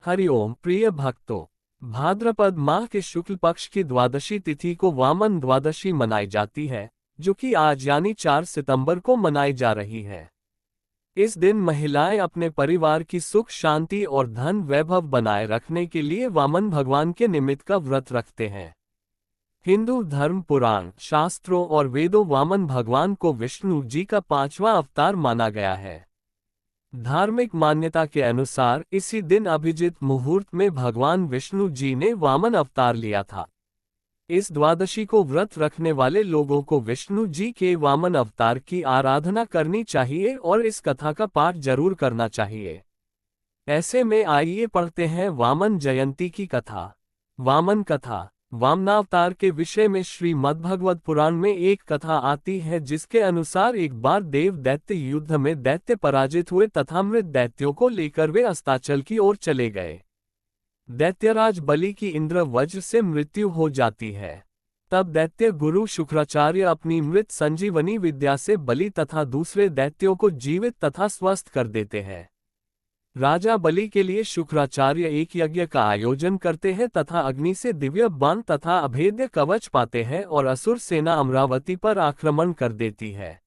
हरिओम प्रिय भक्तों। भाद्रपद माह के शुक्ल पक्ष की द्वादशी तिथि को वामन द्वादशी मनाई जाती है, जो कि आज यानी 4 सितंबर को मनाई जा रही है। इस दिन महिलाएं अपने परिवार की सुख शांति और धन वैभव बनाए रखने के लिए वामन भगवान के निमित्त का व्रत रखते हैं। हिंदू धर्म पुराण शास्त्रों और वेदों वामन भगवान को विष्णु जी का 5वां अवतार माना गया है। धार्मिक मान्यता के अनुसार इसी दिन अभिजित मुहूर्त में भगवान विष्णु जी ने वामन अवतार लिया था। इस द्वादशी को व्रत रखने वाले लोगों को विष्णु जी के वामन अवतार की आराधना करनी चाहिए और इस कथा का पाठ जरूर करना चाहिए। ऐसे में आइए पढ़ते हैं वामन जयंती की कथा। वामन कथा। वामनावतार के विषय में श्रीमद्भगवत पुराण में एक कथा आती है, जिसके अनुसार एक बार देव दैत्य युद्ध में दैत्य पराजित हुए तथा मृत दैत्यों को लेकर वे अस्ताचल की ओर चले गए। दैत्यराज बलि की इंद्र वज्र से मृत्यु हो जाती है। तब दैत्य गुरु शुक्राचार्य अपनी मृत संजीवनी विद्या से बलि तथा दूसरे दैत्यों को जीवित तथा स्वस्थ कर देते हैं। राजा बलि के लिए शुक्राचार्य एक यज्ञ का आयोजन करते हैं तथा अग्नि से दिव्य बाण तथा अभेद्य कवच पाते हैं और असुर सेना अमरावती पर आक्रमण कर देती है।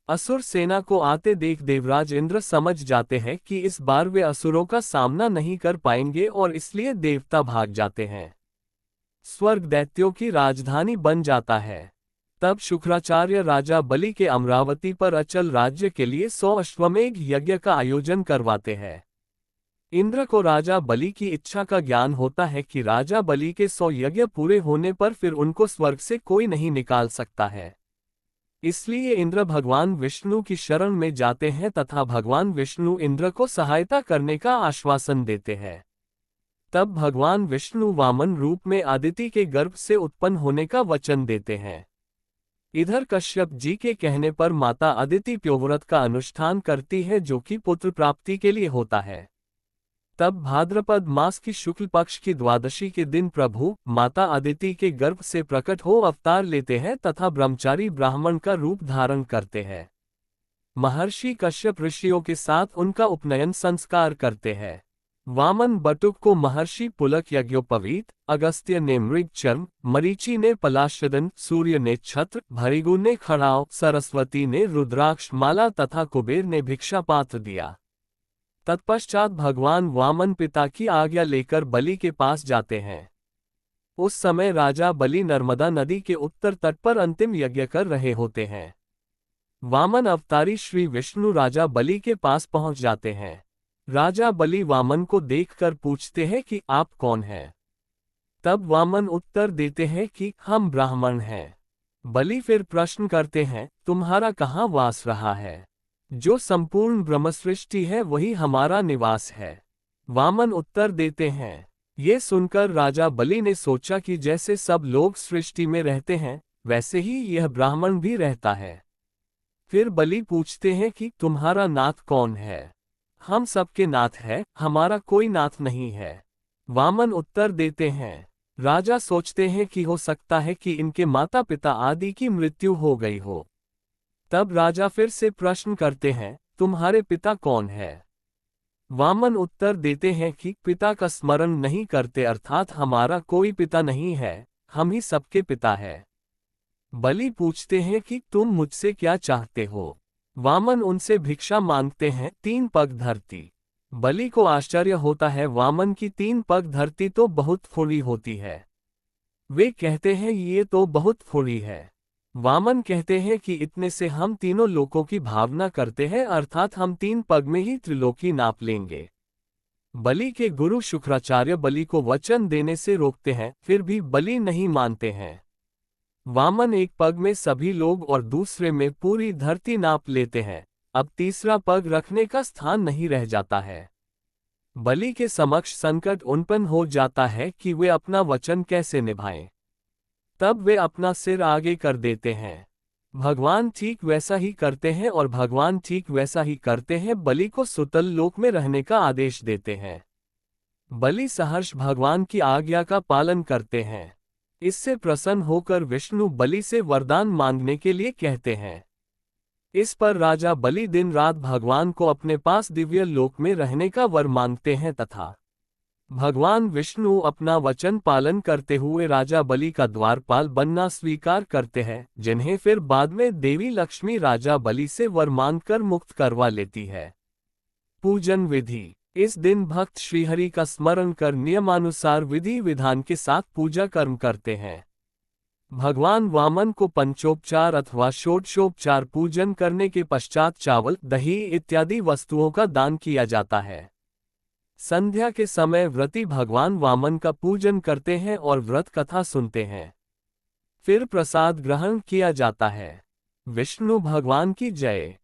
असुर सेना को आते देख देवराज इंद्र समझ जाते हैं कि इस बार वे असुरों का सामना नहीं कर पाएंगे और इसलिए देवता भाग जाते हैं। स्वर्ग दैत्यों की राजधानी बन जाता है। तब शुक्राचार्य राजा बलि के अमरावती पर अचल राज्य के लिए 100 अश्वमेध यज्ञ का आयोजन करवाते हैं। इंद्र को राजा बलि की इच्छा का ज्ञान होता है कि राजा बलि के 100 यज्ञ पूरे होने पर फिर उनको स्वर्ग से कोई नहीं निकाल सकता है। इसलिए इंद्र भगवान विष्णु की शरण में जाते हैं तथा भगवान विष्णु इंद्र को सहायता करने का आश्वासन देते हैं। तब भगवान विष्णु वामन रूप में अदिति के गर्भ से उत्पन्न होने का वचन देते हैं। इधर कश्यप जी के कहने पर माता अदिति प्योव्रत का अनुष्ठान करती है, जो कि पुत्र प्राप्ति के लिए होता है। तब भाद्रपद मास की शुक्ल पक्ष की द्वादशी के दिन प्रभु माता अदिति के गर्भ से प्रकट हो अवतार लेते हैं तथा ब्रह्मचारी ब्राह्मण का रूप धारण करते हैं। महर्षि कश्यप ऋषियों के साथ उनका उपनयन संस्कार करते हैं। वामन बटुक को महर्षि पुलक यज्ञोपवीत, अगस्त्य ने मृग चर्म, मरीचि ने पलाशदन, सूर्य ने छत्र, भृगु ने खड़ाव, सरस्वती ने रुद्राक्ष माला तथा कुबेर ने भिक्षा पात्र दिया। तत्पश्चात भगवान वामन पिता की आज्ञा लेकर बलि के पास जाते हैं। उस समय राजा बलि नर्मदा नदी के उत्तर तट पर अंतिम यज्ञ कर रहे होते हैं। वामन अवतारी श्री विष्णु राजा बलि के पास पहुंच जाते हैं। राजा बलि वामन को देखकर पूछते हैं कि आप कौन हैं। तब वामन उत्तर देते हैं कि हम ब्राह्मण हैं। बलि फिर प्रश्न करते हैं, तुम्हारा कहाँ वास रहा है? जो संपूर्ण ब्रह्मसृष्टि है वही हमारा निवास है। वामन उत्तर देते हैं। ये सुनकर राजा बलि ने सोचा कि जैसे सब लोग सृष्टि में रहते हैं, वैसे ही यह ब्राह्मण भी रहता है। फिर बलि पूछते हैं कि तुम्हारा नाथ कौन है? हम सबके नाथ है, हमारा कोई नाथ नहीं है। वामन उत्तर देते हैं। राजा सोचते हैं कि हो सकता है कि इनके माता पिता आदि की मृत्यु हो गई हो। तब राजा फिर से प्रश्न करते हैं, तुम्हारे पिता कौन है? वामन उत्तर देते हैं कि पिता का स्मरण नहीं करते, अर्थात हमारा कोई पिता नहीं है, हम ही सबके पिता है। बलि पूछते हैं कि तुम मुझसे क्या चाहते हो? वामन उनसे भिक्षा मांगते हैं, 3 पग धरती। बलि को आश्चर्य होता है, वामन की 3 पग धरती तो बहुत थोड़ी होती है। वे कहते हैं ये तो बहुत थोड़ी है। वामन कहते हैं कि इतने से हम तीनों लोकों की भावना करते हैं, अर्थात हम 3 पग में ही त्रिलोकी नाप लेंगे। बलि के गुरु शुक्राचार्य बलि को वचन देने से रोकते हैं, फिर भी बलि नहीं मानते हैं। वामन एक पग में सभी लोग और दूसरे में पूरी धरती नाप लेते हैं। अब तीसरा पग रखने का स्थान नहीं रह जाता है। बलि के समक्ष संकट उत्पन्न हो जाता है कि वे अपना वचन कैसे निभाएं। तब वे अपना सिर आगे कर देते हैं। भगवान ठीक वैसा ही करते हैं और भगवान ठीक वैसा ही करते हैं, बलि को सुतल लोक में रहने का आदेश देते हैं। बलि सहर्ष भगवान की आज्ञा का पालन करते हैं। इससे प्रसन्न होकर विष्णु बलि से वरदान मांगने के लिए कहते हैं। इस पर राजा बलि दिन रात भगवान को अपने पास दिव्य लोक में रहने का वर मांगते हैं तथा भगवान विष्णु अपना वचन पालन करते हुए राजा बलि का द्वारपाल बनना स्वीकार करते हैं, जिन्हें फिर बाद में देवी लक्ष्मी राजा बलि से वर मांगकर मुक्त करवा लेती है। पूजन विधि। इस दिन भक्त श्रीहरि का स्मरण कर नियमानुसार विधि विधान के साथ पूजा कर्म करते हैं। भगवान वामन को पंचोपचार अथवा षोडशोपचार पूजन करने के पश्चात चावल, दही इत्यादि वस्तुओं का दान किया जाता है। संध्या के समय व्रती भगवान वामन का पूजन करते हैं और व्रत कथा सुनते हैं। फिर प्रसाद ग्रहण किया जाता है। विष्णु भगवान की जय।